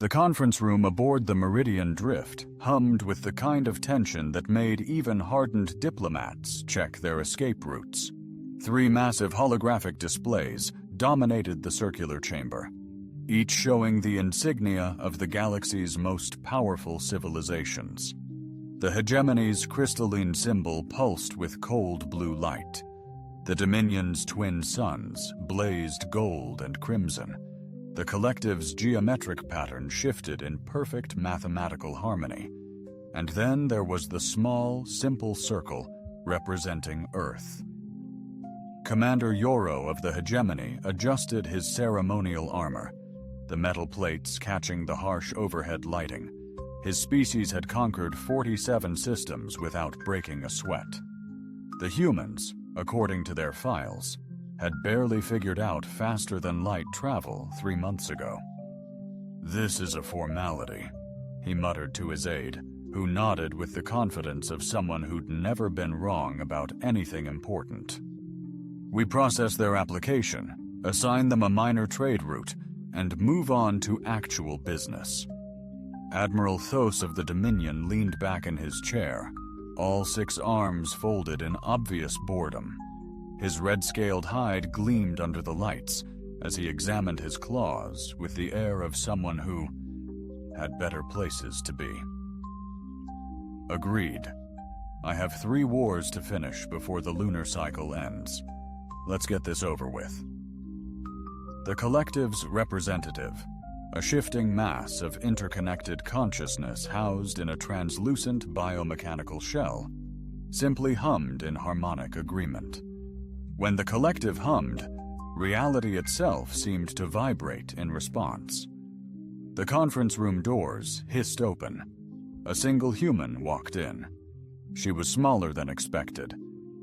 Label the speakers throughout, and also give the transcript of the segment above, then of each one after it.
Speaker 1: The conference room aboard the Meridian Drift hummed with the kind of tension that made even hardened diplomats check their escape routes. 3 massive holographic displays dominated the circular chamber, each showing the insignia of the galaxy's most powerful civilizations. The hegemony's crystalline symbol pulsed with cold blue light. The Dominion's twin suns blazed gold and crimson. The collective's geometric pattern shifted in perfect mathematical harmony. And then there was the small, simple circle representing Earth. Commander Yoro of the Hegemony adjusted his ceremonial armor, the metal plates catching the harsh overhead lighting. His species had conquered 47 systems without breaking a sweat. The humans, according to their files, had barely figured out faster-than-light travel 3 months ago. "This is a formality," he muttered to his aide, who nodded with the confidence of someone who'd never been wrong about anything important. "We process their application, assign them a minor trade route, and move on to actual business." Admiral Thos of the Dominion leaned back in his chair, all 6 arms folded in obvious boredom. His red-scaled hide gleamed under the lights as he examined his claws with the air of someone who had better places to be. "Agreed. I have 3 wars to finish before the lunar cycle ends. Let's get this over with." The collective's representative, a shifting mass of interconnected consciousness housed in a translucent biomechanical shell, simply hummed in harmonic agreement. When the collective hummed, reality itself seemed to vibrate in response. The conference room doors hissed open. A single human walked in. She was smaller than expected,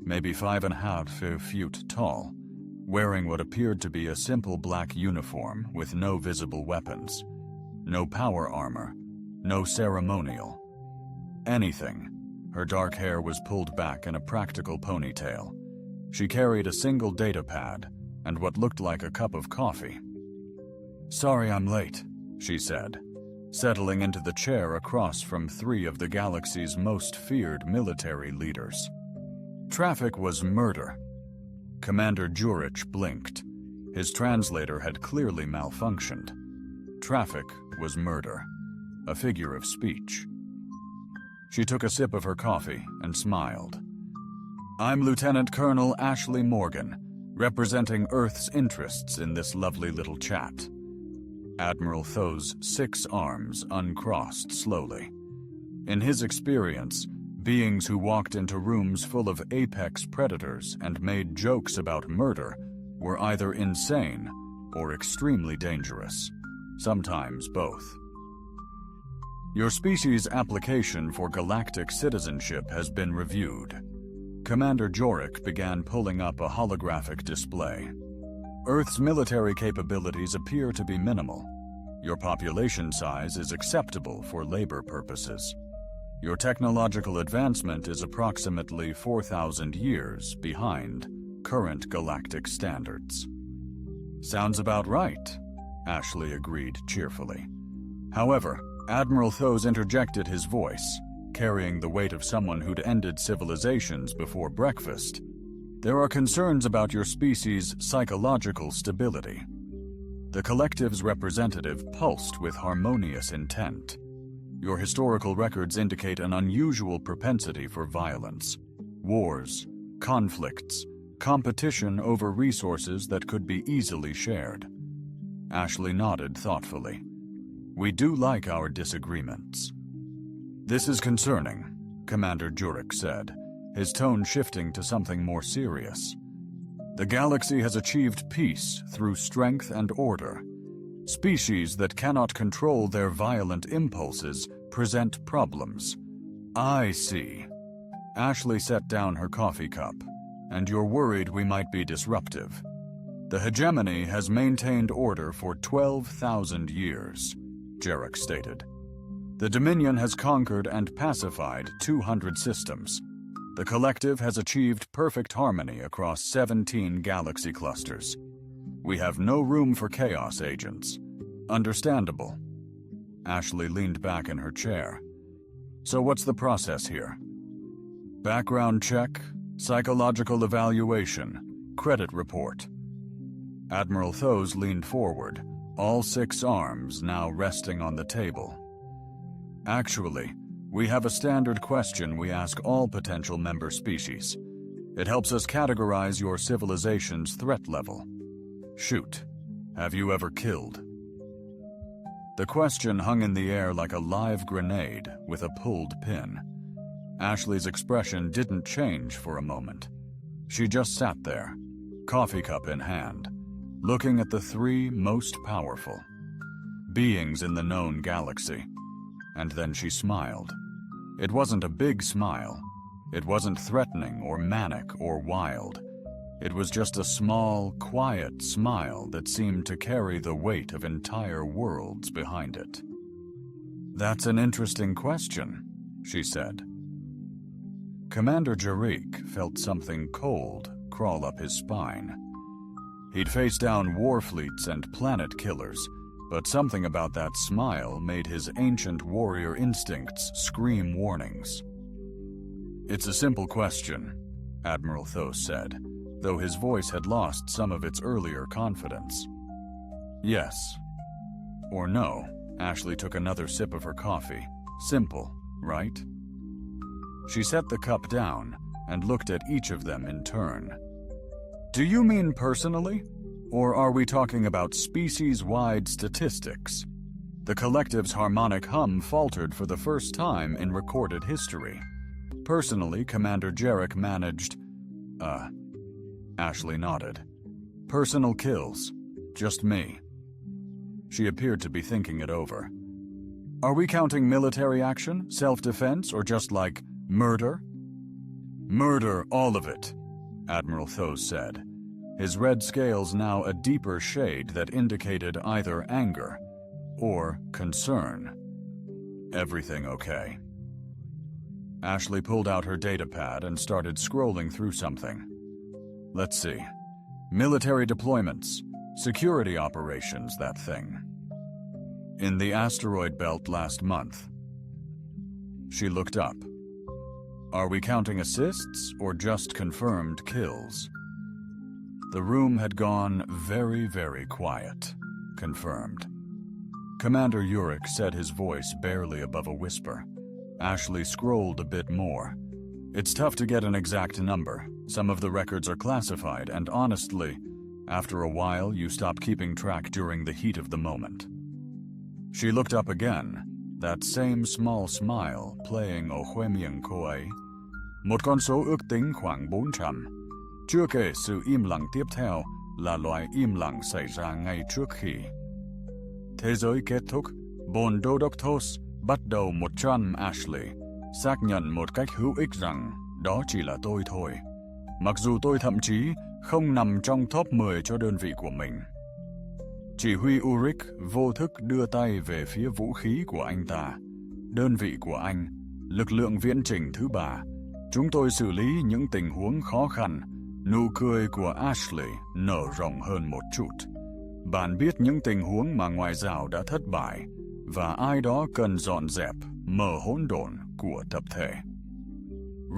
Speaker 1: maybe 5.5 feet tall, wearing what appeared to be a simple black uniform with no visible weapons, no power armor, no ceremonial. Anything. Her dark hair was pulled back in a practical ponytail. She carried a single data pad and what looked like a cup of coffee. "Sorry I'm late," she said, settling into the chair across from 3 of the galaxy's most feared military leaders. Traffic was murder. Commander Jurich blinked. His translator had clearly malfunctioned. Traffic was murder, a figure of speech. She took a sip of her coffee and smiled. "I'm Lieutenant Colonel Ashley Morgan, representing Earth's interests in this lovely little chat." Admiral Thos' 6 arms uncrossed slowly. In his experience, beings who walked into rooms full of apex predators and made jokes about murder were either insane or extremely dangerous, sometimes both. "Your species' application for galactic citizenship has been reviewed." Commander Jurich began pulling up a holographic display. "Earth's military capabilities appear to be minimal. Your population size is acceptable for labor purposes. Your technological advancement is approximately 4,000 years behind current galactic standards." "Sounds about right," Ashley agreed cheerfully. However, Admiral Thos interjected his voice, carrying the weight of someone who'd ended civilizations before breakfast. "There are concerns about your species' psychological stability." The collective's representative pulsed with harmonious intent. "Your historical records indicate an unusual propensity for violence. Wars, conflicts, competition over resources that could be easily shared." Ashley nodded thoughtfully. "We do like our disagreements." "This is concerning," Commander Jurich said, his tone shifting to something more serious. "The galaxy has achieved peace through strength and order. Species that cannot control their violent impulses present problems." "I see." Ashley set down her coffee cup. "And you're worried we might be disruptive." "The hegemony has maintained order for 12,000 years, Jurich stated. "The Dominion has conquered and pacified 200 systems. The collective has achieved perfect harmony across 17 galaxy clusters. We have no room for chaos agents. Understandable." Ashley leaned back in her chair. So what's the process here? Background check, psychological evaluation, credit report. Admiral Thos leaned forward, all 6 arms now resting on the table. Actually, we have a standard question we ask all potential member species. It helps us categorize your civilization's threat level. Shoot. Have you ever killed? The question hung in the air like a live grenade with a pulled pin. Ashley's expression didn't change for a moment. She just sat there, coffee cup in hand, looking at the 3 most powerful beings in the known galaxy. And then she smiled. It wasn't a big smile. It wasn't threatening or manic or wild. It was just a small, quiet smile that seemed to carry the weight of entire worlds behind it. That's an interesting question, she said. Commander Jarek felt something cold crawl up his spine. He'd faced down war fleets and planet killers, but something about that smile made his ancient warrior instincts scream warnings. It's a simple question, Admiral Thos said, though his voice had lost some of its earlier confidence. Yes. Or no. Ashley took another sip of her coffee. Simple, right? She set the cup down and looked at each of them in turn. Do you mean personally? Or are we talking about species-wide statistics? The collective's harmonic hum faltered for the first time in recorded history. Personally, Commander Jarek managed... Ashley nodded. Personal kills. Just me. She appeared to be thinking it over. Are we counting military action, self-defense, or just like murder? Murder, all of it, Admiral Thos said, his red scales now a deeper shade that indicated either anger or concern. Everything okay? Ashley pulled out her datapad and started scrolling through something. Let's see. Military deployments, security operations, that thing. In the asteroid belt last month. She looked up. Are we counting assists or just confirmed kills? The room had gone very, very quiet. Confirmed. Commander Urich said, his voice barely above a whisper. Ashley scrolled a bit more. It's tough to get an exact number. Some of the records are classified, and honestly, after a while you stop keeping track during the heat of the moment. She looked up again, that same small smile playing ở khóe miệng cô ấy. Một con số ước tính khoảng 400. Chưa kể sự im lặng tiếp theo là loại im lặng xảy ra ngay trước khi. Thế giới kết thúc, bồn đô đốc Thos bắt đầu 100. Ashley xác nhận một cách hữu ích rằng đó chỉ là tôi thôi. Mặc dù tôi thậm chí không nằm trong top 10 cho đơn vị của mình. Chỉ huy Urich vô thức đưa tay về phía vũ khí của anh ta. Đơn vị của anh, lực lượng viễn trình thứ 3. Chúng tôi xử lý những tình huống khó khăn. Nụ cười của Ashley nở rộng hơn một chút. Bạn biết những tình huống mà ngoại giao đã thất bại và ai đó cần dọn dẹp mờ hỗn độn của tập thể.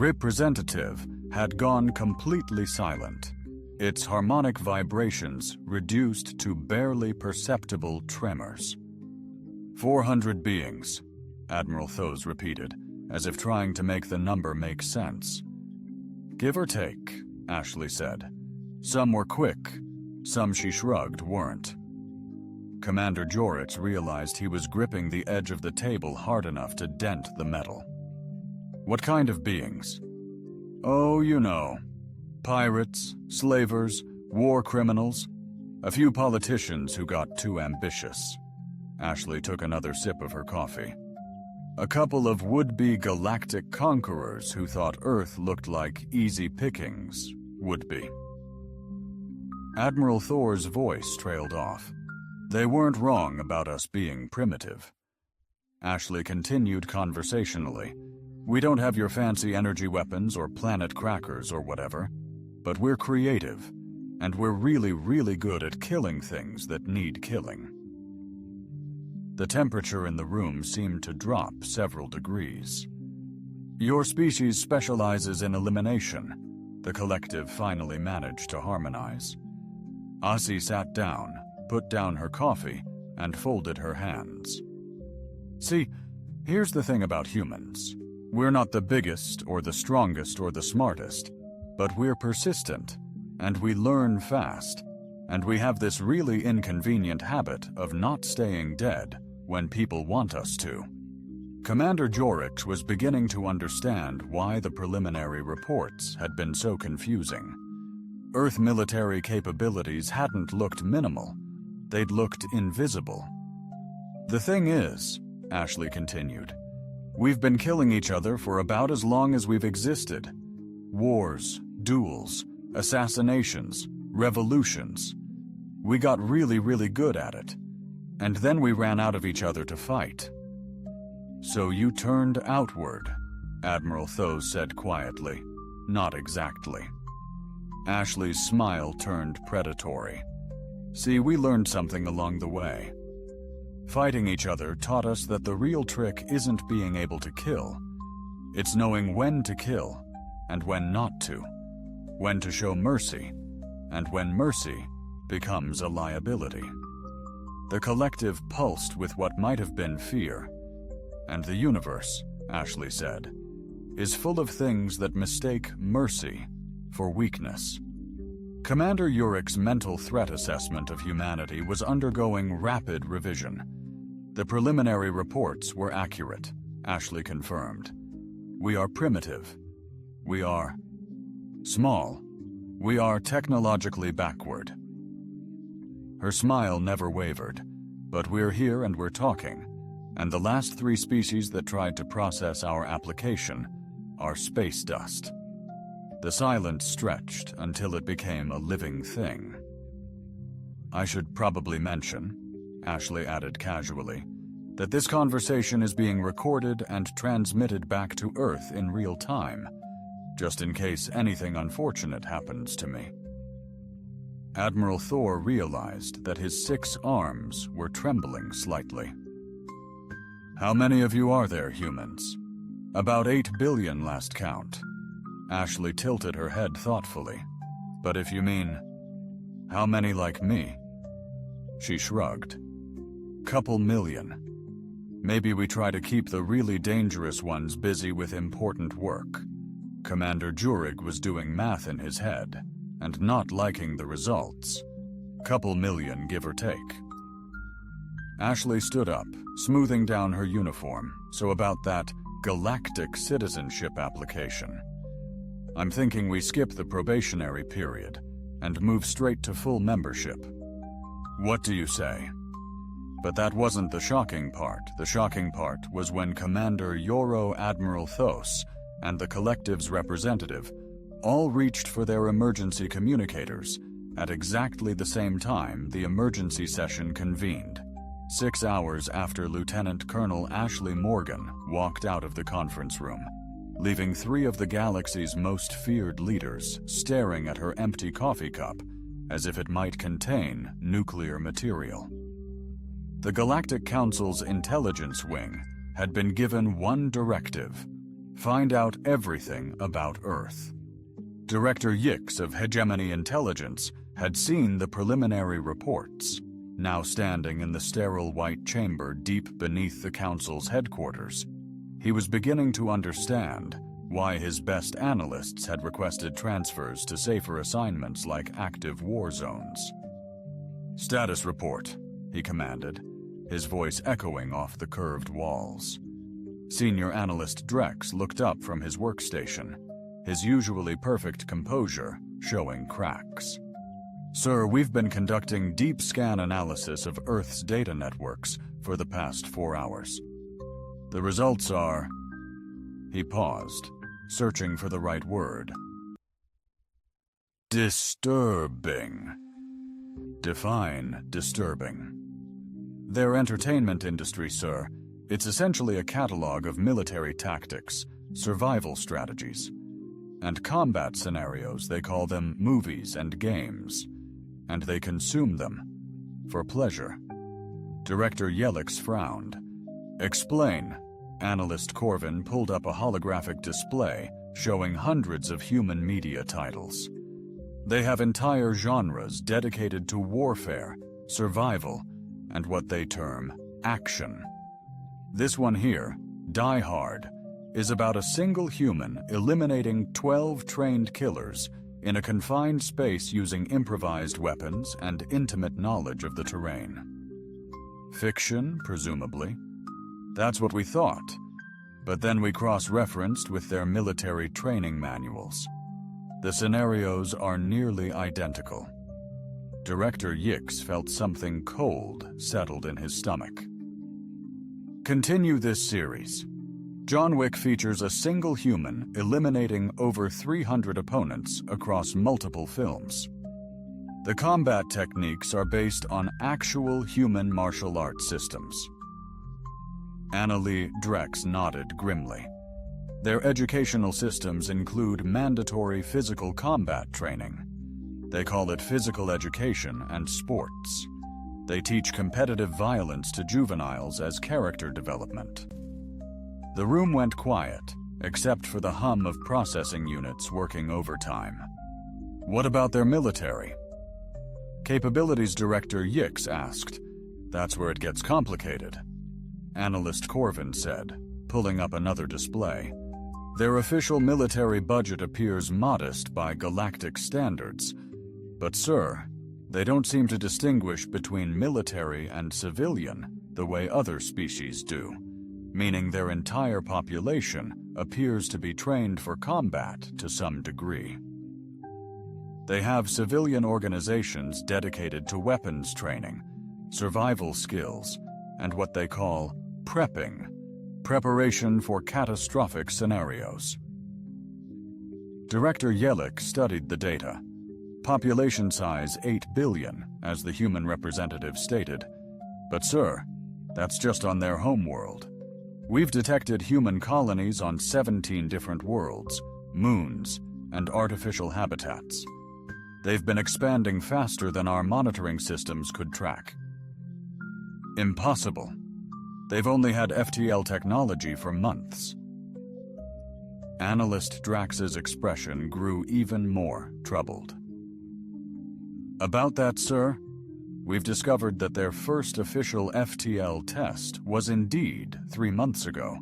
Speaker 1: Representative had gone completely silent, its harmonic vibrations reduced to barely perceptible tremors. 400 beings, Admiral Thos repeated, as if trying to make the number make sense. Give or take, Ashley said. Some were quick, some, she shrugged, weren't. Commander Jorich realized he was gripping the edge of the table hard enough to dent the metal. What kind of beings? Oh, you know. Pirates, slavers, war criminals. A few politicians who got too ambitious. Ashley took another sip of her coffee. A couple of would-be galactic conquerors who thought Earth looked like easy pickings, would-be. Admiral Thor's voice trailed off. They weren't wrong about us being primitive. Ashley continued conversationally. We don't have your fancy energy weapons or planet crackers or whatever, but we're creative, and we're really, really good at killing things that need killing. The temperature in the room seemed to drop several degrees. "Your species specializes in elimination," the collective finally managed to harmonize. Asi sat down, put down her coffee, and folded her hands. "See, here's the thing about humans. We're not the biggest or the strongest or the smartest, but we're persistent, and we learn fast, and we have this really inconvenient habit of not staying dead when people want us to." Commander Jorix was beginning to understand why the preliminary reports had been so confusing. Earth military capabilities hadn't looked minimal, they'd looked invisible. "The thing is," Ashley continued, "we've been killing each other for about as long as we've existed. Wars, duels, assassinations, revolutions. We got really, really good at it. And then we ran out of each other to fight." "So you turned outward," Admiral Thos said quietly. "Not exactly." Ashley's smile turned predatory. "See, we learned something along the way. Fighting each other taught us that the real trick isn't being able to kill. It's knowing when to kill and when not to, when to show mercy, and when mercy becomes a liability." The collective pulsed with what might have been fear. "And the universe," Ashley said, "is full of things that mistake mercy for weakness." Commander Urik's mental threat assessment of humanity was undergoing rapid revision. The preliminary reports were accurate, Ashley confirmed. "We are primitive. We are small. We are technologically backward." Her smile never wavered. "But we're here and we're talking, and the last 3 species that tried to process our application are space dust." The silence stretched until it became a living thing. "I should probably mention," Ashley added casually, "that this conversation is being recorded and transmitted back to Earth in real time, just in case anything unfortunate happens to me." Admiral Thor realized that his 6 arms were trembling slightly. "How many of you are there, humans?" "About 8 billion last count." Ashley tilted her head thoughtfully. "But if you mean, how many like me?" She shrugged. "Couple million. Maybe we try to keep the really dangerous ones busy with important work." Commander Jurig was doing math in his head, and not liking the results. "Couple million, give or take." Ashley stood up, smoothing down her uniform. "So about that galactic citizenship application. I'm thinking we skip the probationary period and move straight to full membership." "What do you say?" But that wasn't the shocking part. The shocking part was when Commander Yoro Admiral Thos and the collective's representative all reached for their emergency communicators at exactly the same time the emergency session convened, 6 hours after Lieutenant Colonel Ashley Morgan walked out of the conference room, leaving 3 of the galaxy's most feared leaders staring at her empty coffee cup as if it might contain nuclear material. The Galactic Council's intelligence wing had been given one directive: find out everything about Earth. Director Yix of Hegemony Intelligence had seen the preliminary reports, now standing in the sterile white chamber deep beneath the Council's headquarters. He was beginning to understand why his best analysts had requested transfers to safer assignments like active war zones. "Status report," he commanded, his voice echoing off the curved walls. Senior Analyst Drex looked up from his workstation, his usually perfect composure showing cracks. "Sir, we've been conducting deep scan analysis of Earth's data networks for the past 4 hours. The results are..." He paused, searching for the right word. "Disturbing." Define disturbing. Their entertainment industry, sir. It's essentially a catalog of military tactics, survival strategies, and combat scenarios. They call them movies and games, and they consume them for pleasure. Director Yelix frowned. Explain. Analyst Corvin pulled up a holographic display showing hundreds of human media titles. They have entire genres dedicated to warfare, survival, and what they term action. This one here, Die Hard, is about a single human eliminating 12 trained killers in a confined space using improvised weapons and intimate knowledge of the terrain. Fiction, presumably. That's what we thought, but then we cross-referenced with their military training manuals. The scenarios are nearly identical. Director Yix felt something cold settled in his stomach. Continue this series. John Wick features a single human eliminating over 300 opponents across multiple films. The combat techniques are based on actual human martial arts systems. Annalie Drex nodded grimly. Their educational systems include mandatory physical combat training. They call it physical education and sports. They teach competitive violence to juveniles as character development. The room went quiet, except for the hum of processing units working overtime. What about their military? Capabilities Director Yix asked. That's where it gets complicated. Analyst Corvin said, pulling up another display. Their official military budget appears modest by galactic standards. But sir, they don't seem to distinguish between military and civilian the way other species do, meaning their entire population appears to be trained for combat to some degree. They have civilian organizations dedicated to weapons training, survival skills, and what they call prepping, preparation for catastrophic scenarios. Director Yelix studied the data. Population size 8 billion, as the human representative stated. But sir, that's just on their homeworld. We've detected human colonies on 17 different worlds, moons, and artificial habitats. They've been expanding faster than our monitoring systems could track. Impossible. They've only had FTL technology for months. Analyst Drax's expression grew even more troubled. About that, sir, we've discovered that their first official FTL test was indeed 3 months ago,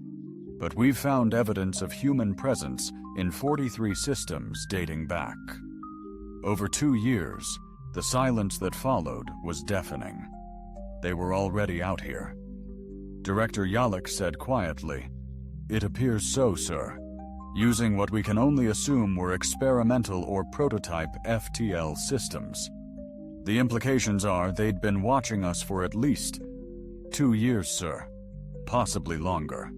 Speaker 1: but we've found evidence of human presence in 43 systems dating back. Over 2 years, the silence that followed was deafening. They were already out here. Director Yalek said quietly, "It appears so, sir, using what we can only assume were experimental or prototype FTL systems. The implications are they'd been watching us for at least 2 years, sir, possibly longer."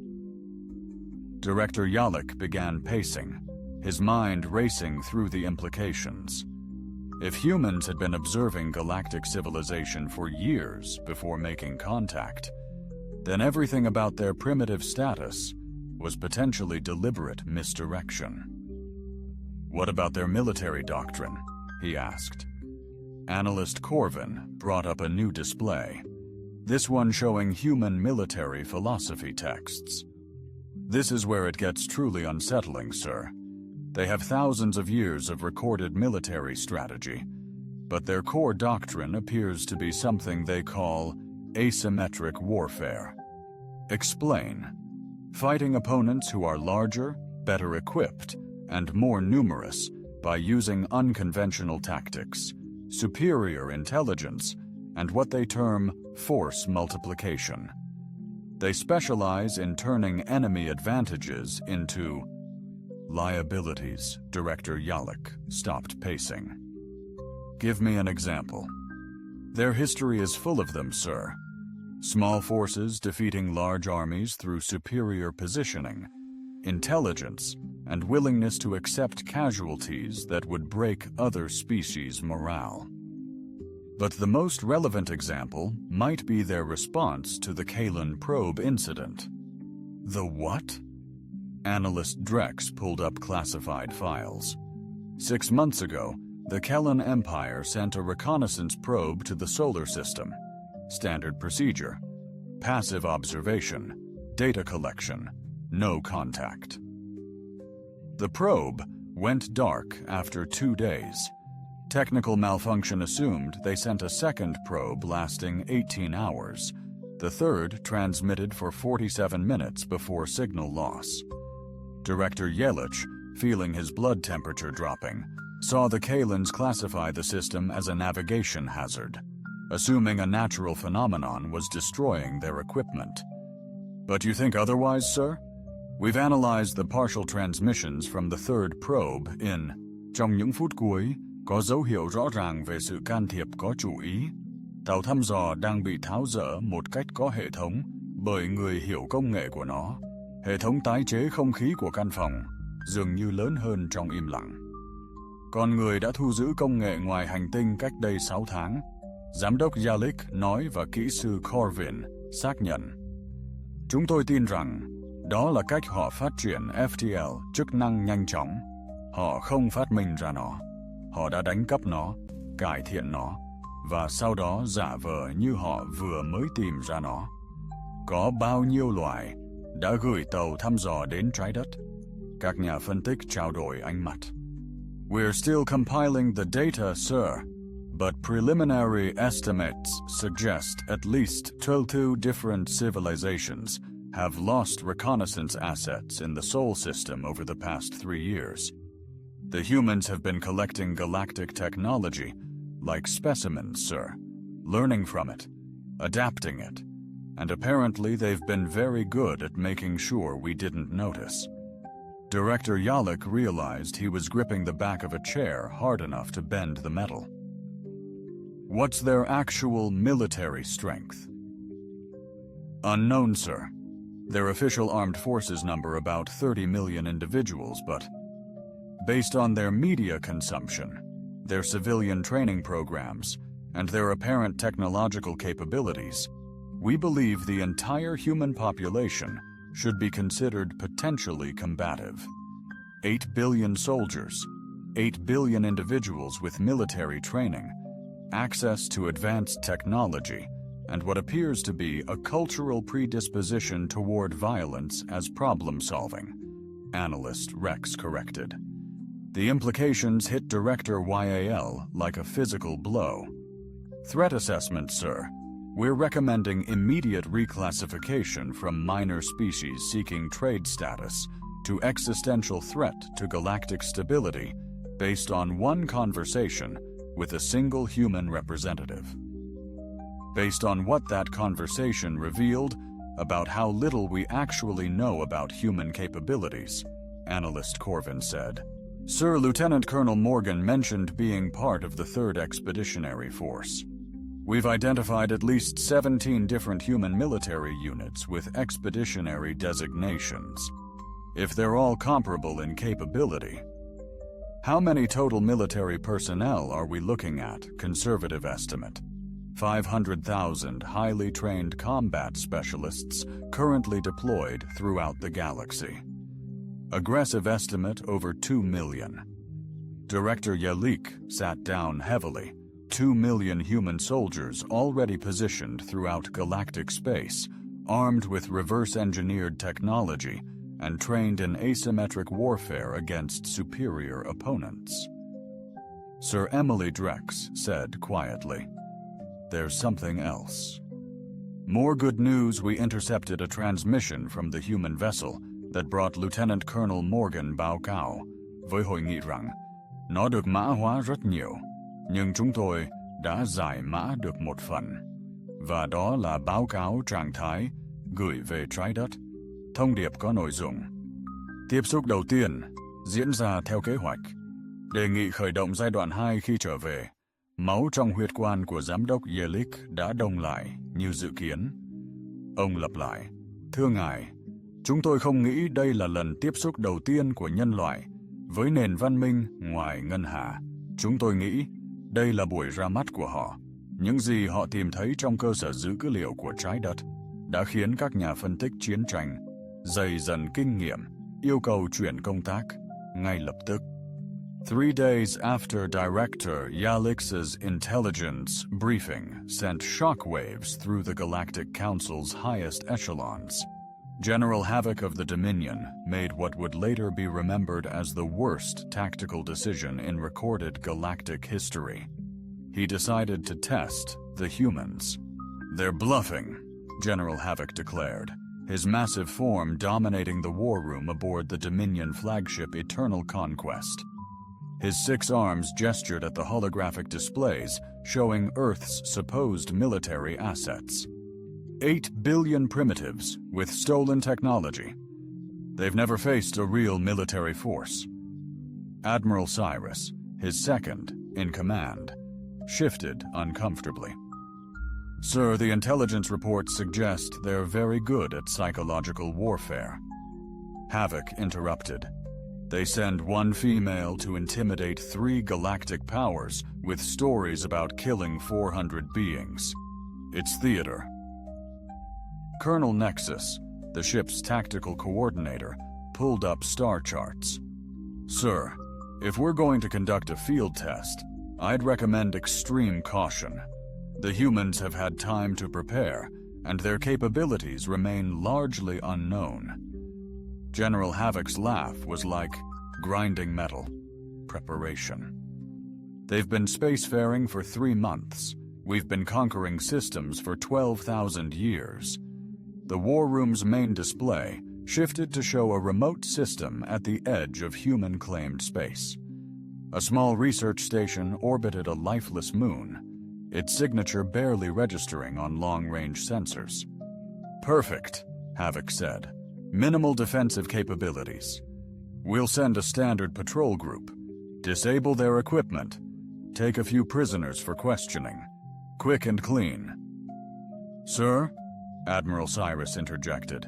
Speaker 1: Director Yalek began pacing, his mind racing through the implications. If humans had been observing galactic civilization for years before making contact, then everything about their primitive status was potentially deliberate misdirection. "What about their military doctrine?" he asked. Analyst Corvin brought up a new display, this one showing human military philosophy texts. "This is where it gets truly unsettling, sir. They have thousands of years of recorded military strategy, but their core doctrine appears to be something they call asymmetric warfare. Explain. Fighting opponents who are larger, better equipped, and more numerous by using unconventional tactics, superior intelligence, and what they term force multiplication. They specialize in turning enemy advantages into liabilities." Director Yalek stopped pacing. "Give me an example." "Their history is full of them, sir. Small forces defeating large armies through superior positioning, intelligence, and willingness to accept casualties that would break other species' morale. But the most relevant example might be their response to the Kalen probe incident." "The what?" Analyst Drex pulled up classified files. 6 months ago, the Kellen Empire sent a reconnaissance probe to the solar system. standard procedure. Passive observation, data collection, no contact. The probe went dark after 2 days. Technical malfunction assumed they sent a second probe lasting 18 hours. The third transmitted for 47 minutes before signal loss. Director Yelich, feeling his blood temperature dropping, saw the Kalins classify the system as a navigation hazard, assuming a natural phenomenon was destroying their equipment. But you think otherwise, sir? We've analyzed the partial transmissions from the third probe in trong những phút cuối, có dấu hiệu rõ ràng về sự can thiệp có chủ ý. Tàu thăm dò đang bị tháo dỡ một cách có hệ thống bởi người hiểu công nghệ của nó. Hệ thống tái chế không khí của căn phòng dường như lớn hơn trong im lặng. Con người đã thu giữ công nghệ ngoài hành tinh cách đây 6 tháng. Giám đốc Yalik nói và kỹ sư Corvin xác nhận. Chúng tôi tin rằng đó là cách họ phát triển FTL chức năng nhanh chóng. Họ không phát minh ra nó. Họ đã đánh cắp nó, cải thiện nó, và sau đó giả vờ như họ vừa mới tìm ra nó. Có bao nhiêu loài đã gửi tàu thăm dò đến trái đất? Các nhà phân tích trao đổi ánh mắt. We're still compiling the data, sir, but preliminary estimates suggest at least 12 different civilizations have lost reconnaissance assets in the Sol system over the past 3 years. The humans have been collecting galactic technology, like specimens, sir, learning from it, adapting it, and apparently they've been very good at making sure we didn't notice. Director Yalik realized he was gripping the back of a chair hard enough to bend the metal. What's their actual military strength? Unknown, sir. Their official armed forces number about 30 million individuals, but based on their media consumption, their civilian training programs, and their apparent technological capabilities, we believe the entire human population should be considered potentially combative. 8 billion soldiers, 8 billion individuals with military training, access to advanced technology, and what appears to be a cultural predisposition toward violence as problem-solving, analyst Rex corrected. The implications hit Director YAL like a physical blow. Threat assessment, sir. We're recommending immediate reclassification from minor species seeking trade status to existential threat to galactic stability based on one conversation with a single human representative. Based on what that conversation revealed about how little we actually know about human capabilities, Analyst Corvin said. Sir, Lieutenant Colonel Morgan mentioned being part of the 3rd Expeditionary Force. We've identified at least 17 different human military units with expeditionary designations. If they're all comparable in capability, how many total military personnel are we looking at, conservative estimate? 500,000 highly trained combat specialists currently deployed throughout the galaxy. Aggressive estimate over 2 million. Director Yalik sat down heavily. 2 million human soldiers already positioned throughout galactic space, armed with reverse-engineered technology and trained in asymmetric warfare against superior opponents. Sir Emily Drex said quietly, "There's something else." More good news: we intercepted a transmission from the human vessel that brought Lieutenant Colonel Morgan báo cáo với hội nghị rằng nó được mã hóa rất nhiều, nhưng chúng tôi đã giải mã được một phần. Và đó là báo cáo trạng thái gửi về trái đất. Thông điệp có nội dung: tiếp xúc đầu tiên diễn ra theo kế hoạch. Đề nghị khởi động giai đoạn 2 khi trở về. Máu trong huyết quản của giám đốc Yelich đã đông lại như dự kiến. Ông lặp lại: thưa ngài, chúng tôi không nghĩ đây là lần tiếp xúc đầu tiên của nhân loại với nền văn minh ngoài ngân hà. Chúng tôi nghĩ đây là buổi ra mắt của họ. Những gì họ tìm thấy trong cơ sở dữ liệu của trái đất đã khiến các nhà phân tích chiến tranh dày dần kinh nghiệm, yêu cầu chuyển công tác ngay lập tức. 3 days after Director Yalix's intelligence briefing sent shockwaves through the Galactic Council's highest echelons, General Havoc of the Dominion made what would later be remembered as the worst tactical decision in recorded galactic history. He decided to test the humans. "They're bluffing," General Havoc declared, his massive form dominating the war room aboard the Dominion flagship Eternal Conquest. His 6 arms gestured at the holographic displays showing Earth's supposed military assets. 8 billion primitives with stolen technology. They've never faced a real military force. Admiral Cyrus, his second in command, shifted uncomfortably. "Sir, the intelligence reports suggest they're very good at psychological warfare." Havoc interrupted. "They send 1 female to intimidate 3 galactic powers with stories about killing 400 beings. It's theater." Colonel Nexus, the ship's tactical coordinator, pulled up star charts. "Sir, if we're going to conduct a field test, I'd recommend extreme caution. The humans have had time to prepare, and their capabilities remain largely unknown." General Havoc's laugh was like grinding metal. Preparation. "They've been spacefaring for 3 months. We've been conquering systems for 12,000 years." The war room's main display shifted to show a remote system at the edge of human-claimed space. A small research station orbited a lifeless moon, its signature barely registering on long-range sensors. "Perfect," Havoc said. "Minimal defensive capabilities. We'll send a standard patrol group, disable their equipment, take a few prisoners for questioning. Quick and clean." "Sir?" Admiral Cyrus interjected.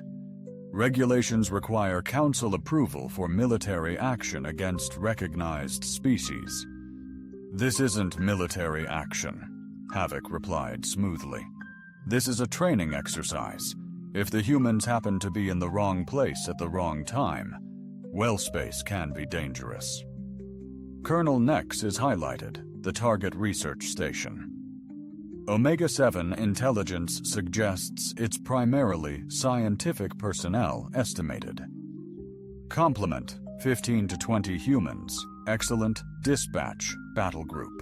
Speaker 1: "Regulations require Council approval for military action against recognized species." "This isn't military action," Havoc replied smoothly. "This is a training exercise. If the humans happen to be in the wrong place at the wrong time, well space can be dangerous." Colonel Nex is highlighted, the target research station. Omega-7 intelligence suggests it's primarily scientific personnel estimated. Complement, 15 to 20 humans, excellent dispatch battle group.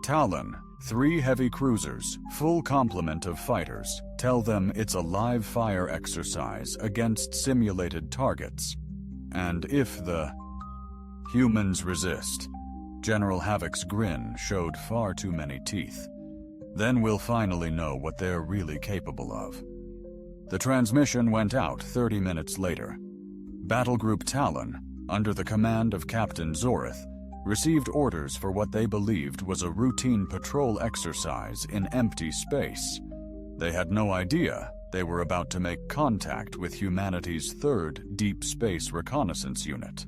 Speaker 1: Talon, 3 heavy cruisers, full complement of fighters. Tell them it's a live fire exercise against simulated targets. And if the humans resist, General Havoc's grin showed far too many teeth. Then we'll finally know what they're really capable of. The transmission went out 30 minutes later. Battle Group Talon, under the command of Captain Zorith, received orders for what they believed was a routine patrol exercise in empty space. They had no idea they were about to make contact with humanity's 3rd deep space reconnaissance unit.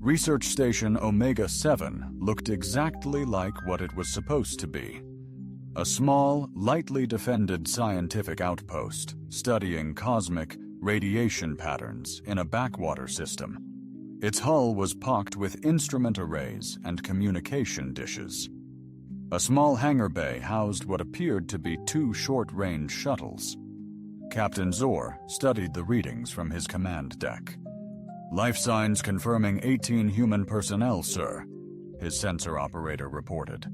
Speaker 1: Research Station Omega-7 looked exactly like what it was supposed to be. A small, lightly defended scientific outpost studying cosmic radiation patterns in a backwater system. Its hull was pocked with instrument arrays and communication dishes. A small hangar bay housed what appeared to be 2 short-range shuttles. Captain Zor studied the readings from his command deck. "Life signs confirming 18 human personnel, sir," his sensor operator reported.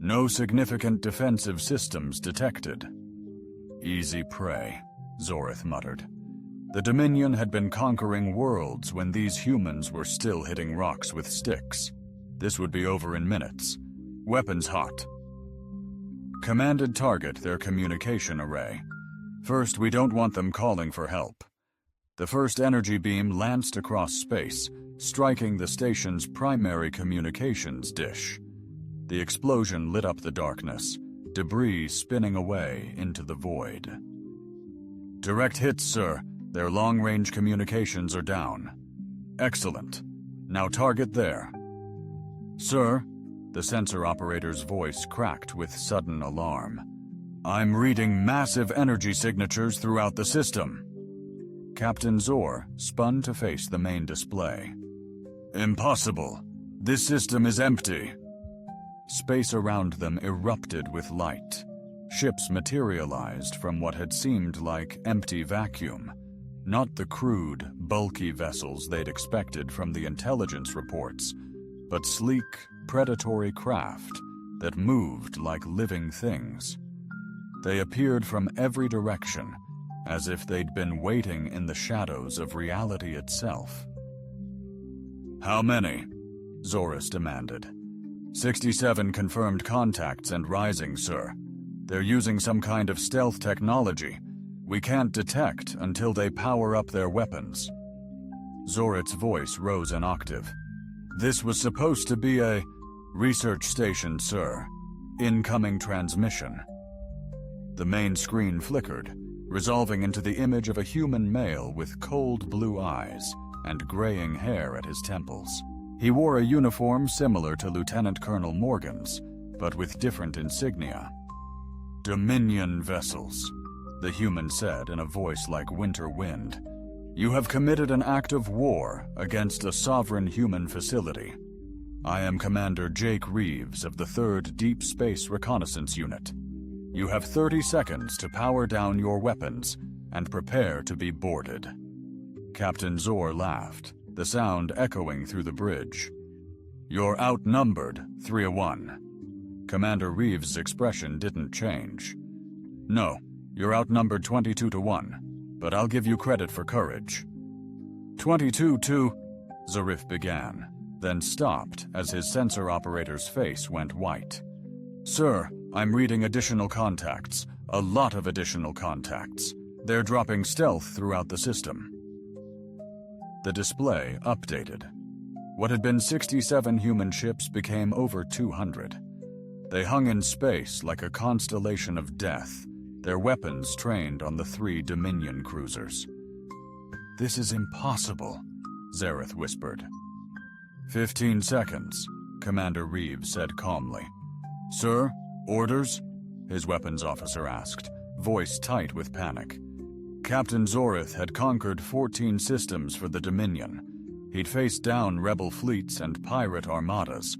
Speaker 1: "No significant defensive systems detected." "Easy prey," Zorith muttered. The Dominion had been conquering worlds when these humans were still hitting rocks with sticks. This would be over in minutes. Weapons hot. Commanded target their communication array. First, we don't want them calling for help. The first energy beam lanced across space, striking the station's primary communications dish. The explosion lit up the darkness, debris spinning away into the void. "Direct hits, sir. Their long-range communications are down." "Excellent. Now target there." "Sir," the sensor operator's voice cracked with sudden alarm. "I'm reading massive energy signatures throughout the system." Captain Zor spun to face the main display. "Impossible. This system is empty. Space around them erupted with light. Ships materialized from what had seemed like empty vacuum, not the crude, bulky vessels they'd expected from the intelligence reports, but sleek, predatory craft that moved like living things. They appeared from every direction, as if they'd been waiting in the shadows of reality itself. "How many?" Zorus demanded. 67 confirmed contacts and rising, sir. They're using some kind of stealth technology. We can't detect until they power up their weapons. Zorit's voice rose an octave. "This was supposed to be a research station, sir. Incoming transmission." The main screen flickered, resolving into the image of a human male with cold blue eyes and graying hair at his temples. He wore a uniform similar to Lieutenant Colonel Morgan's, but with different insignia. "Dominion vessels," the human said in a voice like winter wind. "You have committed an act of war against a sovereign human facility. I am Commander Jake Reeves of the 3rd Deep Space Reconnaissance Unit. You have 30 seconds to power down your weapons and prepare to be boarded." Captain Zor laughed, the sound echoing through the bridge. "You're outnumbered, 3-1. Commander Reeves' expression didn't change. "No, you're outnumbered 22-1, but I'll give you credit for courage." 22-2, Zarif began, then stopped as his sensor operator's face went white. "Sir, I'm reading additional contacts, a lot of additional contacts. They're dropping stealth throughout the system." The display updated. What had been 67 human ships became over 200. They hung in space like a constellation of death, their weapons trained on the 3 Dominion cruisers. "This is impossible," Zareth whispered. 15 seconds, Commander Reeves said calmly. "Sir, orders?" his weapons officer asked, voice tight with panic. Captain Zorith had conquered 14 systems for the Dominion. He'd faced down rebel fleets and pirate armadas.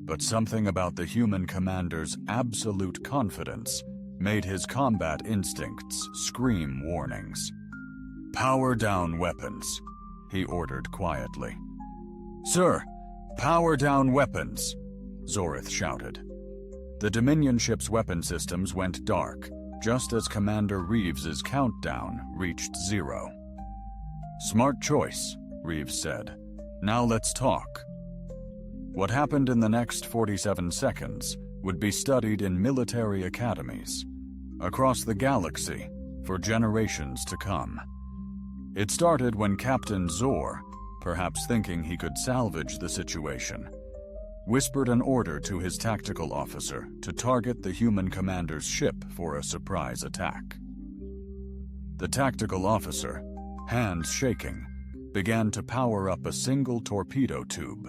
Speaker 1: But something about the human commander's absolute confidence made his combat instincts scream warnings. "Power down weapons," he ordered quietly. "Sir, power down weapons," Zorith shouted. The Dominion ship's weapon systems went dark, just as Commander Reeves's countdown reached 0. "Smart choice," Reeves said. "Now let's talk." What happened in the next 47 seconds would be studied in military academies across the galaxy for generations to come. It started when Captain Zor, perhaps thinking he could salvage the situation, whispered an order to his tactical officer to target the human commander's ship for a surprise attack. The tactical officer, hands shaking, began to power up a single torpedo tube.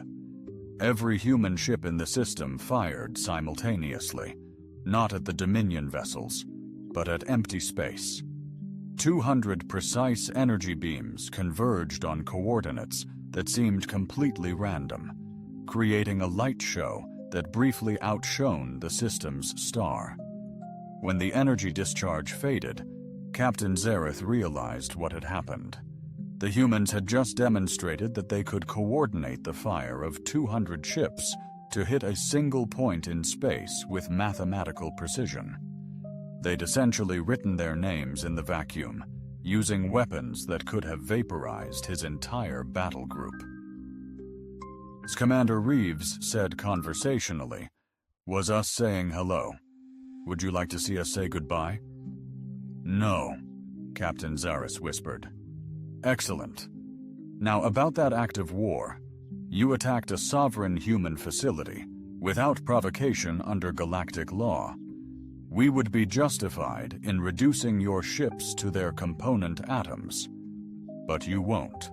Speaker 1: Every human ship in the system fired simultaneously, not at the Dominion vessels, but at empty space. 200 precise energy beams converged on coordinates that seemed completely random, creating a light show that briefly outshone the system's star. When the energy discharge faded, Captain Zareth realized what had happened. The humans had just demonstrated that they could coordinate the fire of 200 ships to hit a single point in space with mathematical precision. They'd essentially written their names in the vacuum, using weapons that could have vaporized his entire battle group. As Commander Reeves said conversationally, "Was us saying hello. Would you like to see us say goodbye?" "No," Captain Zaris whispered. "Excellent. Now about that act of war. You attacked a sovereign human facility, without provocation under galactic law. We would be justified in reducing your ships to their component atoms. But you won't."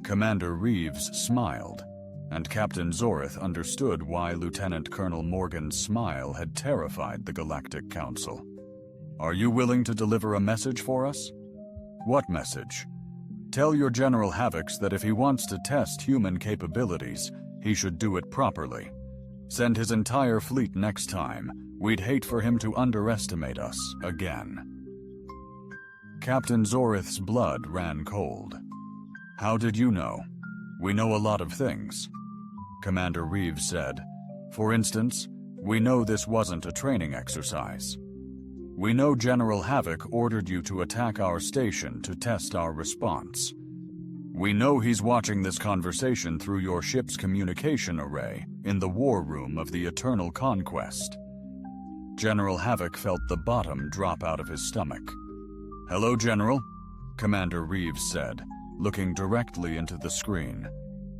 Speaker 1: Commander Reeves smiled, and Captain Zorith understood why Lieutenant Colonel Morgan's smile had terrified the Galactic Council. "Are you willing to deliver a message for us?" "What message?" "Tell your General Havix that if he wants to test human capabilities, he should do it properly. Send his entire fleet next time. We'd hate for him to underestimate us again. Captain Zorith's blood ran cold. How did you know? We know a lot of things, Commander Reeves said. For instance, we know this wasn't a training exercise. We know General Havoc ordered you to attack our station to test our response. We know he's watching this conversation through your ship's communication array in the war room of the Eternal Conquest. General Havoc felt the bottom drop out of his stomach. Hello, General, Commander Reeves said, looking directly into the screen.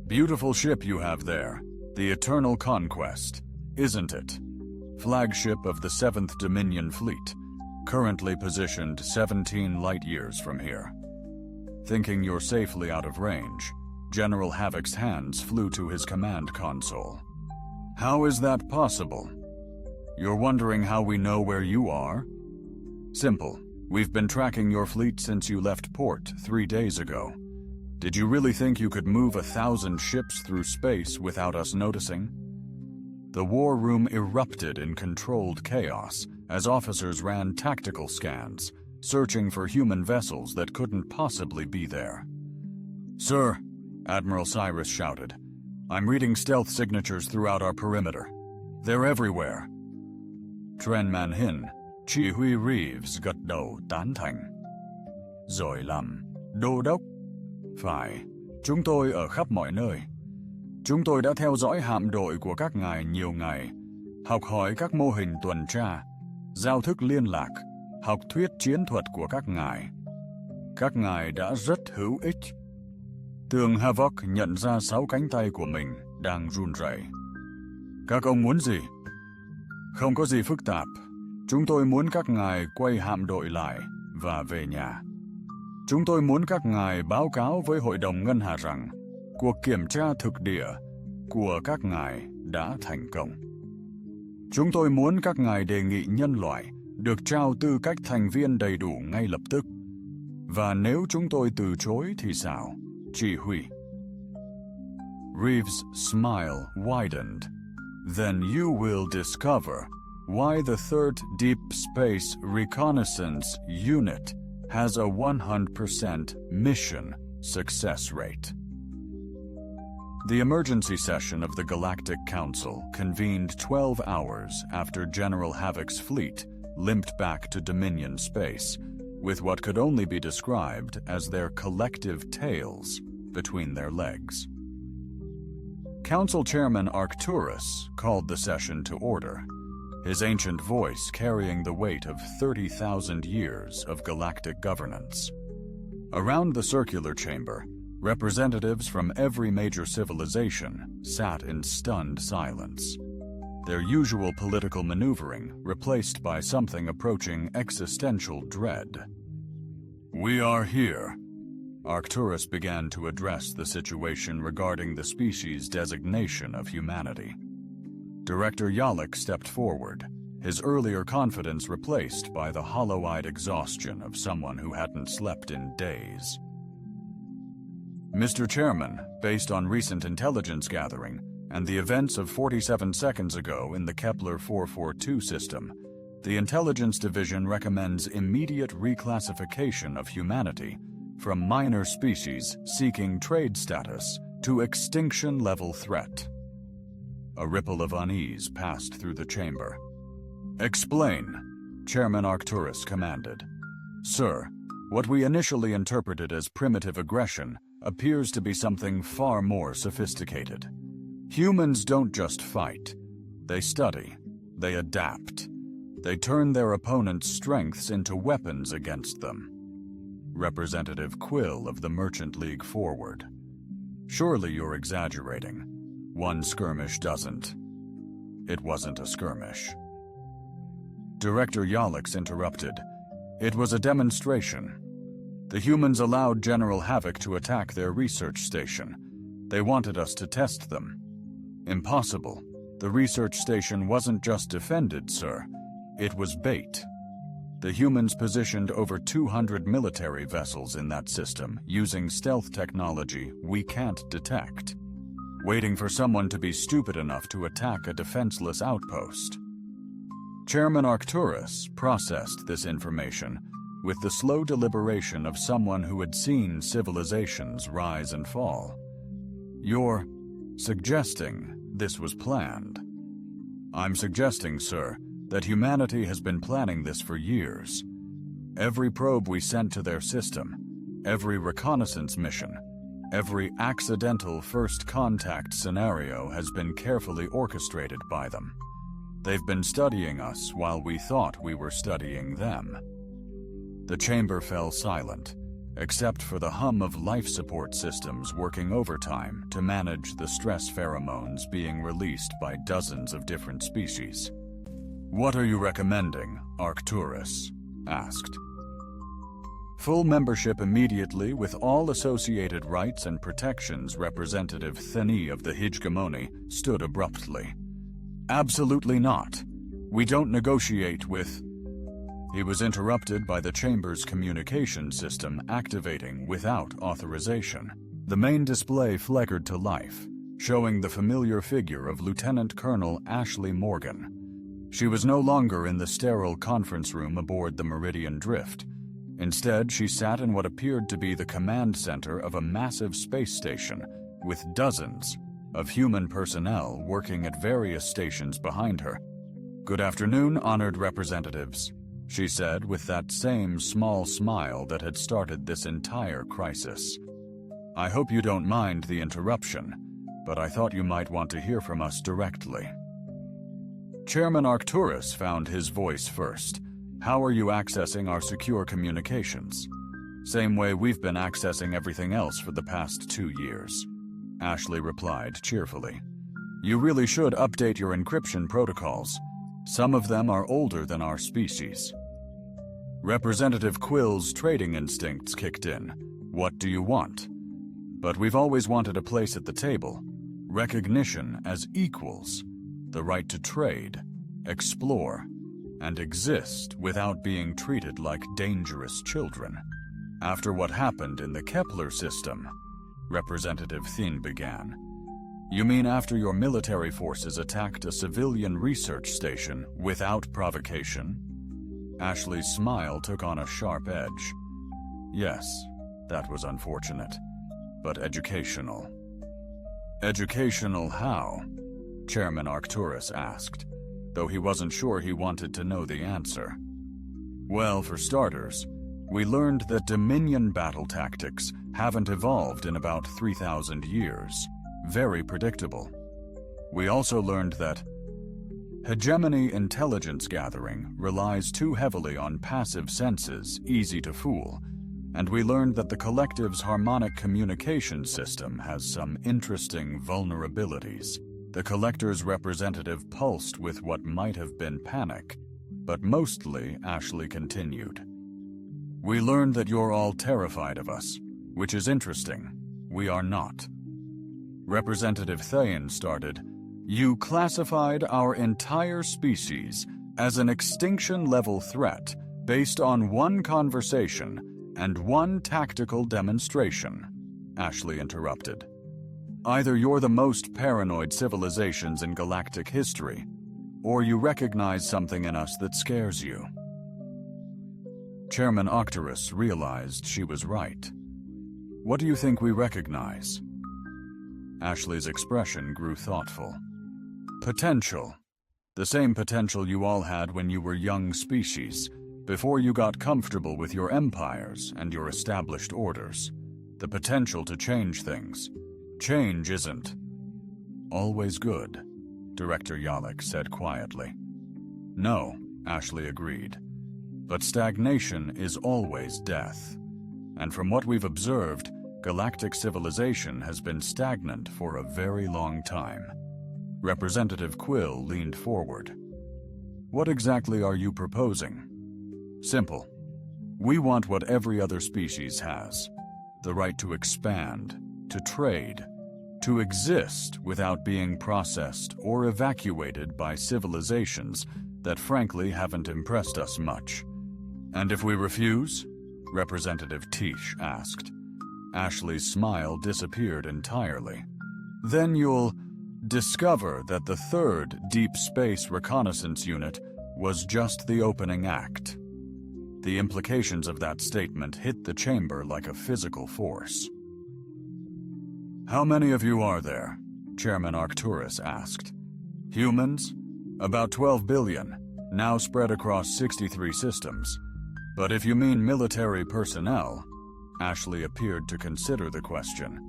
Speaker 1: Beautiful ship you have there, the Eternal Conquest, isn't it? Flagship of the 7th Dominion Fleet, currently positioned 17 light-years from here. Thinking you're safely out of range, General Havoc's hands flew to his command console. How is that possible? You're wondering how we know where you are? Simple. We've been tracking your fleet since you left port 3 days ago. Did you really think you could move 1,000 ships through space without us noticing? The war room erupted in controlled chaos as officers ran tactical scans, searching for human vessels that couldn't possibly be there. Sir, Admiral Cyrus shouted, I'm reading stealth signatures throughout our perimeter. They're everywhere. Tren Manhin, Chỉ huy Reeves gật đầu tán thành. Rồi lầm, Đô đốc. Phải, chúng tôi ở khắp mọi nơi. Chúng tôi đã theo dõi hạm đội của các ngài nhiều ngày, học hỏi các mô hình tuần tra, giao thức liên lạc, học thuyết chiến thuật của các ngài. Các ngài đã rất hữu ích. Tướng Havoc nhận ra 6 cánh tay của mình đang run rẩy. Các ông muốn gì? Không có gì phức tạp. Chúng tôi muốn các ngài quay hạm đội lại và về nhà. Chúng tôi muốn các ngài báo cáo với Hội đồng Ngân Hà rằng cuộc kiểm tra thực địa của các ngài đã thành công. Chúng tôi muốn các ngài đề nghị nhân loại được trao tư cách thành viên đầy đủ ngay lập tức. Và nếu chúng tôi từ chối thì sao, chỉ huy? Reeves' smile widened. Then you will discover why the 3rd Deep Space Reconnaissance Unit has a 100% mission success rate. The emergency session of the Galactic Council convened 12 hours after General Havoc's fleet limped back to Dominion space, with what could only be described as their collective tails between their legs. Council Chairman Arcturus called the session to order, his ancient voice carrying the weight of 30,000 years of galactic governance. Around the circular chamber, representatives from every major civilization sat in stunned silence, their usual political maneuvering replaced by something approaching existential dread. We are here. Arcturus began to address the situation regarding the species designation of humanity. Director Yalek stepped forward, his earlier confidence replaced by the hollow-eyed exhaustion of someone who hadn't slept in days. Mr. Chairman, based on recent intelligence gathering and the events of 47 seconds ago in the Kepler 442 system, the Intelligence Division recommends immediate reclassification of humanity from minor species seeking trade status to extinction-level threat. A ripple of unease passed through the chamber. Explain, Chairman Arcturus commanded. Sir, what we initially interpreted as primitive aggression appears to be something far more sophisticated. Humans don't just fight. They study. They adapt. They turn their opponent's strengths into weapons against them. Representative Quill of the Merchant League forward. Surely you're exaggerating. One skirmish doesn't. It wasn't a skirmish. Director Yalix interrupted. It was a demonstration. The humans allowed General Havoc to attack their research station. They wanted us to test them. Impossible. The research station wasn't just defended, sir. It was bait. The humans positioned over 200 military vessels in that system using stealth technology we can't detect. waiting for someone to be stupid enough to attack a defenseless outpost. Chairman Arcturus processed this information with the slow deliberation of someone who had seen civilizations rise and fall. You're suggesting this was planned? I'm suggesting, sir, that humanity has been planning this for years. Every probe we sent to their system, every reconnaissance mission, every accidental first contact scenario has been carefully orchestrated by them. They've been studying us while we thought we were studying them. The chamber fell silent, except for the hum of life support systems working overtime to manage the stress pheromones being released by dozens of different species. What are you recommending? Arcturus asked. Full membership immediately with all associated rights and protections. Representative Theni of the Hegemony stood abruptly. Absolutely not. We don't negotiate with... He was interrupted by the chamber's communication system activating without authorization. The main display flickered to life, showing the familiar figure of Lieutenant Colonel Ashley Morgan. She was no longer in the sterile conference room aboard the Meridian Drift. Instead, she sat in what appeared to be the command center of a massive space station, with dozens of human personnel working at various stations behind her. Good afternoon, honored representatives, she said with that same small smile that had started this entire crisis. I hope you don't mind the interruption, but I thought you might want to hear from us directly. Chairman Arcturus found his voice first. How are you accessing our secure communications? Same way we've been accessing everything else for the past 2 years. Ashley replied cheerfully. You really should update your encryption protocols. Some of them are older than our species. Representative Quill's trading instincts kicked in. What do you want? But we've always wanted a place at the table. Recognition as equals. The right to trade, explore, and exist without being treated like dangerous children. After what happened in the Kepler system, Representative Thien began. You mean after your military forces attacked a civilian research station without provocation? Ashley's smile took on a sharp edge. Yes, that was unfortunate, but educational. Educational how? Chairman Arcturus asked, though he wasn't sure he wanted to know the answer. Well, for starters, we learned that Dominion battle tactics haven't evolved in about 3,000 years. Very predictable. We also learned that hegemony intelligence gathering relies too heavily on passive senses, easy to fool, and we learned that the collective's harmonic communication system has some interesting vulnerabilities. The collector's representative pulsed with what might have been panic, but mostly Ashley continued. We learned that you're all terrified of us, which is interesting. We are not. Representative Thayen started. You classified our entire species as an extinction-level threat based on one conversation and one tactical demonstration, Ashley interrupted. Either you're the most paranoid civilizations in galactic history, or you recognize something in us that scares you. Chairman Arcturus realized she was right. What do you think we recognize? Ashley's expression grew thoughtful. Potential. The same potential you all had when you were young species, before you got comfortable with your empires and your established orders. The potential to change things. Change isn't always good, Director Yalek said quietly. No, Ashley agreed. But stagnation is always death. And from what we've observed, galactic civilization has been stagnant for a very long time. Representative Quill leaned forward. What exactly are you proposing? Simple. We want what every other species has. The right to expand, to trade, to exist without being processed or evacuated by civilizations that frankly haven't impressed us much. And if we refuse? Representative Tish asked. Ashley's smile disappeared entirely. Then you'll discover that the third Deep Space Reconnaissance Unit was just the opening act. The implications of that statement hit the chamber like a physical force. "How many of you are there?" Chairman Arcturus asked. "Humans? About 12 billion, now spread across 63 systems. But if you mean military personnel," Ashley appeared to consider the question,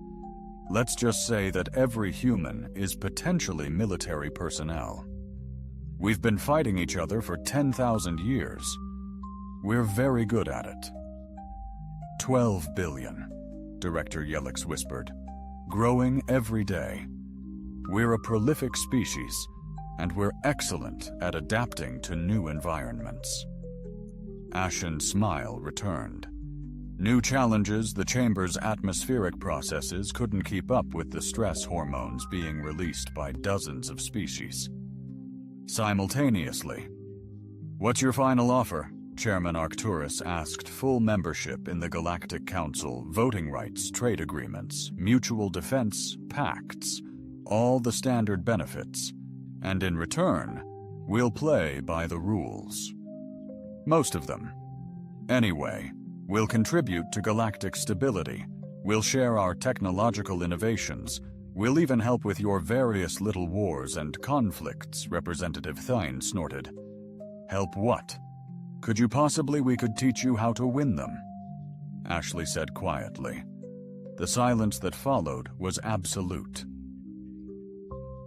Speaker 1: "let's just say that every human is potentially military personnel. We've been fighting each other for 10,000 years. We're very good at it." 12 billion, Director Yelix whispered. "Growing every day. We're a prolific species, and we're excellent at adapting to new environments." Ashen's smile returned. New challenges, the chamber's atmospheric processes couldn't keep up with the stress hormones being released by dozens of species. Simultaneously, "What's your final offer?" Chairman Arcturus asked. "Full membership in the Galactic Council, voting rights, trade agreements, mutual defense, pacts, all the standard benefits. And in return, we'll play by the rules. Most of them. Anyway, we'll contribute to galactic stability. We'll share our technological innovations. We'll even help with your various little wars and conflicts," Representative Thine snorted. "Help what? Could you possibly we could teach you how to win them?" Ashley said quietly. The silence that followed was absolute.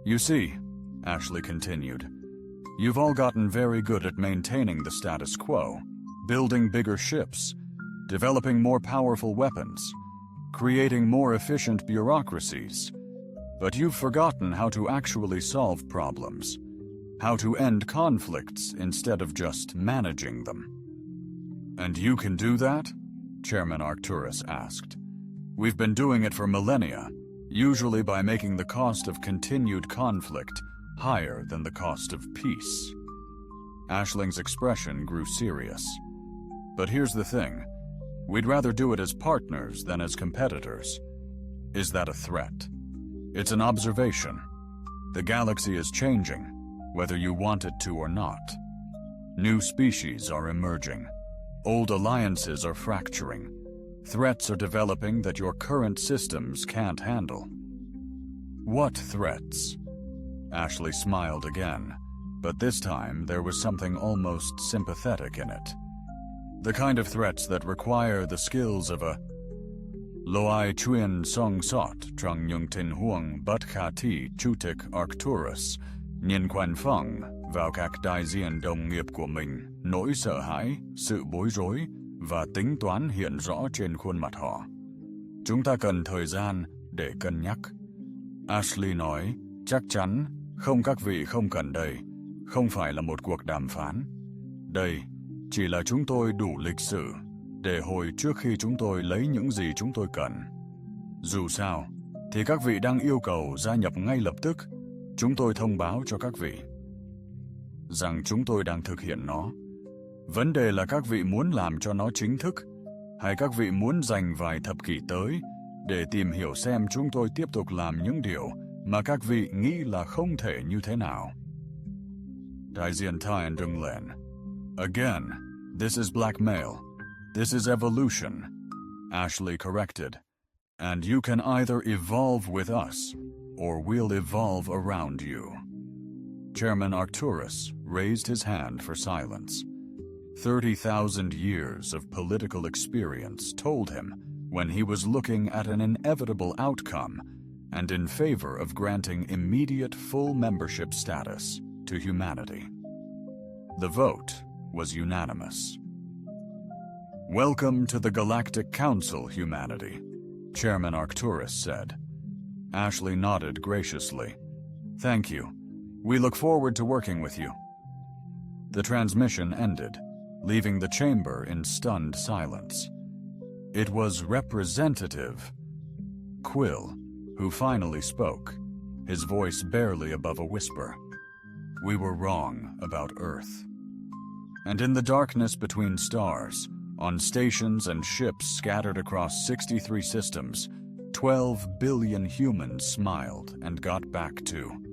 Speaker 1: "You see," Ashley continued, "you've all gotten very good at maintaining the status quo, building bigger ships, developing more powerful weapons, creating more efficient bureaucracies. But you've forgotten how to actually solve problems, how to end conflicts instead of just managing them." "And you can do that?" Chairman Arcturus asked. "We've been doing it for millennia, usually by making the cost of continued conflict higher than the cost of peace." Ashling's expression grew serious. "But here's the thing. We'd rather do it as partners than as competitors." "Is that a threat?" "It's an observation. The galaxy is changing, whether you want it to or not. New species are emerging. Old alliances are fracturing. Threats are developing that your current systems can't handle." "What threats?" Ashley smiled again, but this time there was something almost sympathetic in it. "The kind of threats that require the skills of a Loai Chuyen Song Sot Trung Nhung Tin Huang But Kha Thi Chutik Arcturus nhìn quanh phẳng vào các đại diện đồng nghiệp của mình, nỗi sợ hãi, sự bối rối và tính toán hiện rõ trên khuôn mặt họ. Chúng ta cần thời gian để cân nhắc." Ashley nói, "Chắc chắn, không, các vị không cần đây. Không phải là một cuộc đàm phán. Đây chỉ là chúng tôi đủ lịch sự để hồi trước khi chúng tôi lấy những gì chúng tôi cần. Dù sao, thì các vị đang yêu cầu gia nhập ngay lập tức. Chúng tôi thông báo cho các vị rằng chúng tôi đang thực hiện nó. Vấn đề là các vị muốn làm cho nó chính thức, hay các vị muốn dành vài thập kỷ tới để tìm hiểu xem chúng tôi tiếp tục làm những điều mà các vị nghĩ là không thể như thế nào." Đại diện Thine đứng lên. "Again, this is blackmail. This is evolution," Ashley corrected. "And you can either evolve with us, or we'll evolve around you." Chairman Arcturus raised his hand for silence. 30,000 years of political experience told him when he was looking at an inevitable outcome and in favor of granting immediate full membership status to humanity. The vote was unanimous. "Welcome to the Galactic Council, humanity," Chairman Arcturus said. Ashley nodded graciously. "Thank you. We look forward to working with you." The transmission ended, leaving the chamber in stunned silence. It was Representative Quill who finally spoke, his voice barely above a whisper. "We were wrong about Earth." And in the darkness between stars, on stations and ships scattered across 63 systems, 12 billion humans smiled and got back to